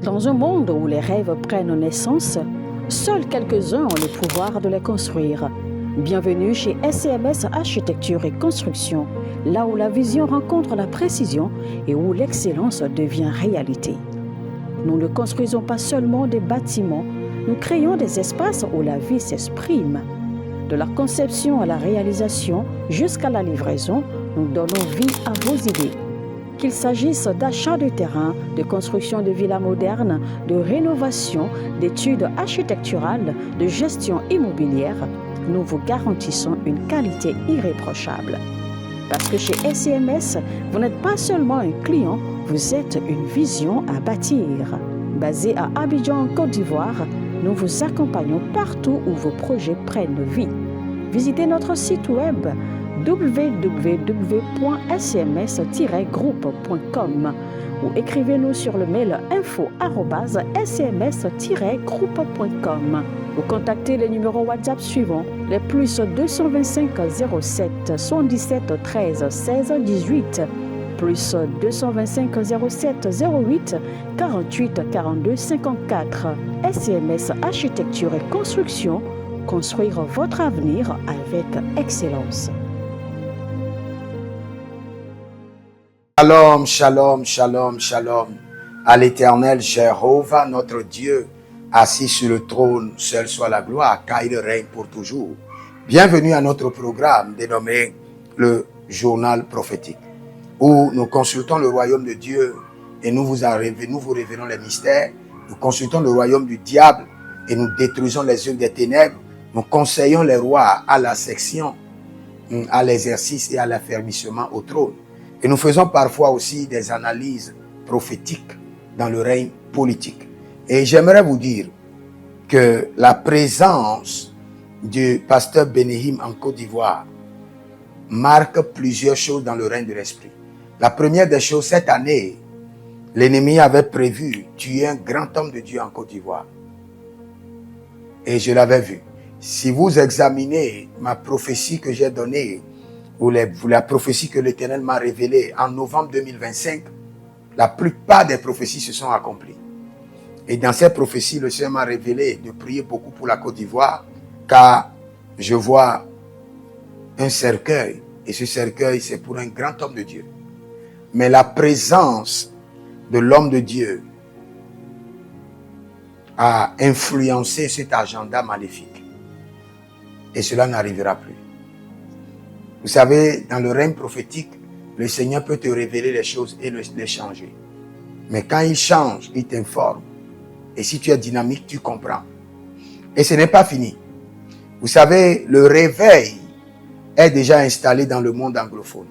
Dans un monde où les rêves prennent naissance, seuls quelques-uns ont le pouvoir de les construire. Bienvenue chez SCMS Architecture et Construction, là où la vision rencontre la précision et où l'excellence devient réalité. Nous ne construisons pas seulement des bâtiments, nous créons des espaces où la vie s'exprime. De la conception à la réalisation jusqu'à la livraison, nous donnons vie à vos idées. Qu'il s'agisse d'achat de terrain, de construction de villas modernes, de rénovation, d'études architecturales, de gestion immobilière, nous vous garantissons une qualité irréprochable. Parce que chez SCMS, vous n'êtes pas seulement un client, vous êtes une vision à bâtir. Basé à Abidjan, en Côte d'Ivoire, nous vous accompagnons partout où vos projets prennent vie. Visitez notre site web www.scms-groupe.com ou écrivez-nous sur le mail info@scms-groupe.com ou contactez les numéros WhatsApp suivants, les plus 225 07 77 13 16 18, plus 225 07 08 48 42 54. SCMS Architecture et Construction, construire votre avenir avec excellence. Shalom, shalom, shalom, shalom. À l'Éternel, Jéhovah, notre Dieu, assis sur le trône, seul soit la gloire, car il règne pour toujours. Bienvenue à notre programme dénommé le Journal prophétique, où nous consultons le royaume de Dieu et nous vous révélons les mystères. Nous consultons le royaume du diable et nous détruisons les œuvres des ténèbres. Nous conseillons les rois à la section, à l'exercice et à l'affermissement au trône. Et nous faisons parfois aussi des analyses prophétiques dans le règne politique. Et j'aimerais vous dire que la présence du pasteur Benehim en Côte d'Ivoire marque plusieurs choses dans le règne de l'esprit. La première des choses, cette année, l'ennemi avait prévu tuer un grand homme de Dieu en Côte d'Ivoire. Et je l'avais vu. Si vous examinez ma prophétie que j'ai donnée, ou la prophétie que l'Éternel m'a révélée en novembre 2025, la plupart des prophéties se sont accomplies. Et dans ces prophéties, le Seigneur m'a révélé de prier beaucoup pour la Côte d'Ivoire, car je vois un cercueil, et ce cercueil, c'est pour un grand homme de Dieu. Mais la présence de l'homme de Dieu a influencé cet agenda maléfique. Et cela n'arrivera plus. Vous savez, dans le règne prophétique, le Seigneur peut te révéler les choses et les changer. Mais quand il change, il t'informe. Et si tu es dynamique, tu comprends. Et ce n'est pas fini. Vous savez, le réveil est déjà installé dans le monde anglophone.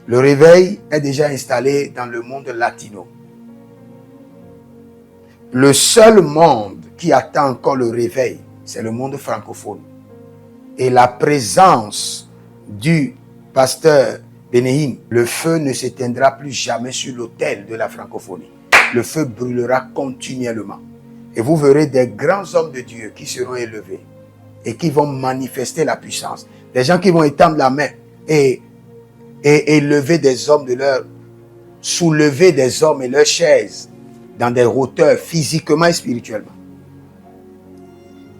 Le réveil est déjà installé dans le monde latino. Le seul monde qui attend encore le réveil, c'est le monde francophone. Et la présence du pasteur Benehim, le feu ne s'éteindra plus jamais sur l'autel de la francophonie. Le feu brûlera continuellement. Et vous verrez des grands hommes de Dieu qui seront élevés et qui vont manifester la puissance. Des gens qui vont étendre la main et élever des hommes soulever des hommes et leurs chaises dans des hauteurs physiquement et spirituellement.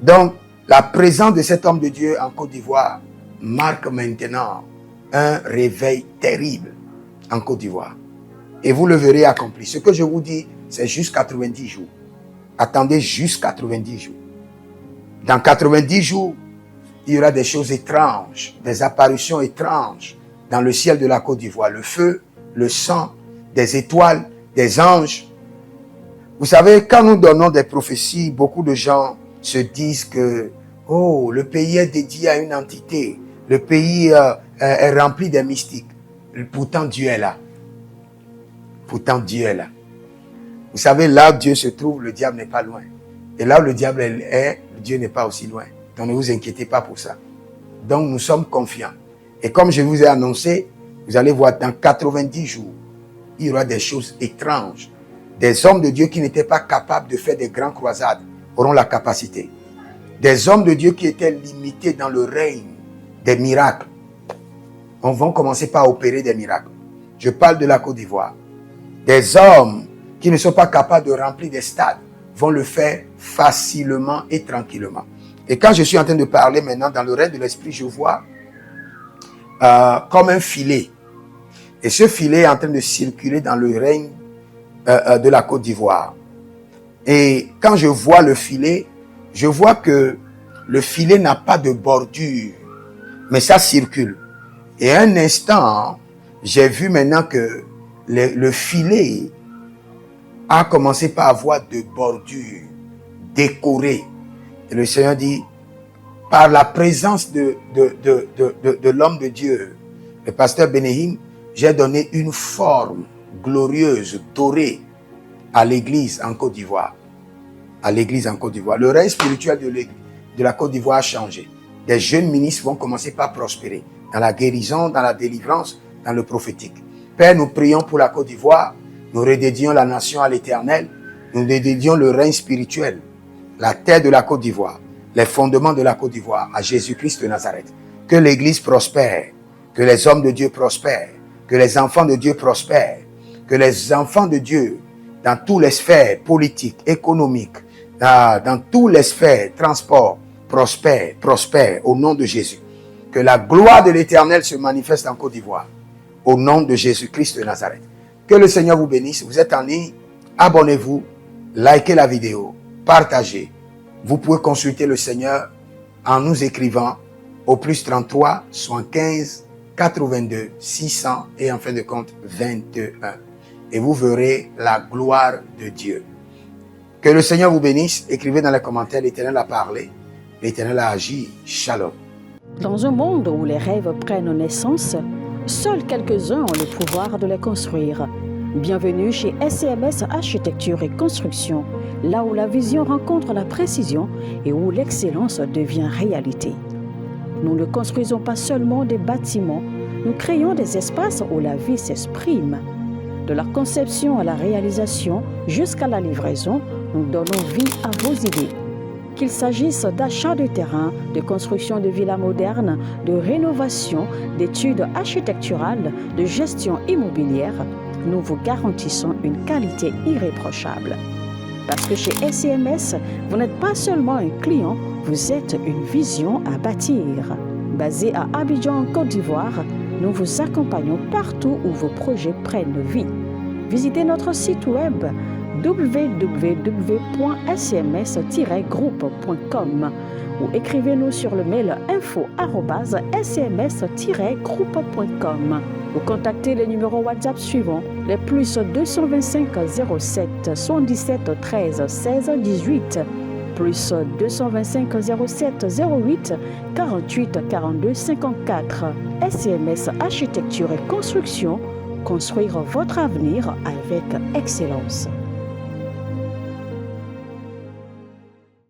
Donc, la présence de cet homme de Dieu en Côte d'Ivoire marque maintenant un réveil terrible en Côte d'Ivoire. Et vous le verrez accompli. Ce que je vous dis, c'est juste 90 jours. Attendez juste 90 jours. Dans 90 jours, il y aura des choses étranges, des apparitions étranges dans le ciel de la Côte d'Ivoire. Le feu, le sang, des étoiles, des anges. Vous savez, quand nous donnons des prophéties, beaucoup de gens se disent que oh, le pays est dédié à une entité, le pays est rempli des mystiques. Pourtant, Dieu est là. Pourtant, Dieu est là. Vous savez, là où Dieu se trouve, le diable n'est pas loin. Et là où le diable est, Dieu n'est pas aussi loin. Donc, ne vous inquiétez pas pour ça. Donc, nous sommes confiants. Et comme je vous ai annoncé, vous allez voir, dans 90 jours, il y aura des choses étranges. Des hommes de Dieu qui n'étaient pas capables de faire des grandes croisades auront la capacité. Des hommes de Dieu qui étaient limités dans le règne des miracles vont commencer par opérer des miracles. Je parle de la Côte d'Ivoire. Des hommes qui ne sont pas capables de remplir des stades, vont le faire facilement et tranquillement. Et quand je suis en train de parler maintenant dans le règne de l'esprit, je vois comme un filet. Et ce filet est en train de circuler dans le règne de la Côte d'Ivoire. Et quand je vois le filet, je vois que le filet n'a pas de bordure, mais ça circule. Et à un instant, j'ai vu maintenant que le filet a commencé par avoir de bordure décorée. Et le Seigneur dit, par la présence de l'homme de Dieu, le pasteur Bénéhim, j'ai donné une forme glorieuse, dorée, à l'église en Côte d'Ivoire. À l'église en Côte d'Ivoire. Le règne spirituel de la Côte d'Ivoire a changé. Des jeunes ministres vont commencer par prospérer dans la guérison, dans la délivrance, dans le prophétique. Père, nous prions pour la Côte d'Ivoire. Nous redédions la nation à l'Éternel. Nous redédions le règne spirituel, la terre de la Côte d'Ivoire, les fondements de la Côte d'Ivoire à Jésus-Christ de Nazareth. Que l'église prospère, que les hommes de Dieu prospèrent, que les enfants de Dieu prospèrent, que les enfants de Dieu, dans toutes les sphères politiques, économiques, dans toutes les sphères, transport, prospèrent au nom de Jésus. Que la gloire de l'Éternel se manifeste en Côte d'Ivoire, au nom de Jésus-Christ de Nazareth. Que le Seigneur vous bénisse. Vous êtes en ligne, abonnez-vous, likez la vidéo, partagez. Vous pouvez consulter le Seigneur en nous écrivant au +33 75 82 600 et en fin de compte 21. Et vous verrez la gloire de Dieu. Que le Seigneur vous bénisse. Écrivez dans les commentaires, l'Éternel a parlé, l'Éternel a agi. Shalom. Dans un monde où les rêves prennent naissance, seuls quelques-uns ont le pouvoir de les construire. Bienvenue chez SCMS Architecture et Construction, là où la vision rencontre la précision et où l'excellence devient réalité. Nous ne construisons pas seulement des bâtiments, nous créons des espaces où la vie s'exprime. De la conception à la réalisation jusqu'à la livraison, nous donnons vie à vos idées. Qu'il s'agisse d'achat de terrain, de construction de villas modernes, de rénovation, d'études architecturales, de gestion immobilière, nous vous garantissons une qualité irréprochable. Parce que chez SCMS, vous n'êtes pas seulement un client, vous êtes une vision à bâtir. Basé à Abidjan, en Côte d'Ivoire, nous vous accompagnons partout où vos projets prennent vie. Visitez notre site web www.scms-groupe.com ou écrivez-nous sur le mail info@scms-groupe.com ou contactez les numéros WhatsApp suivants, les +225 07 77 13 16 18, +225 07 08 48 42 54. SCMS Architecture et Construction, construire votre avenir avec excellence.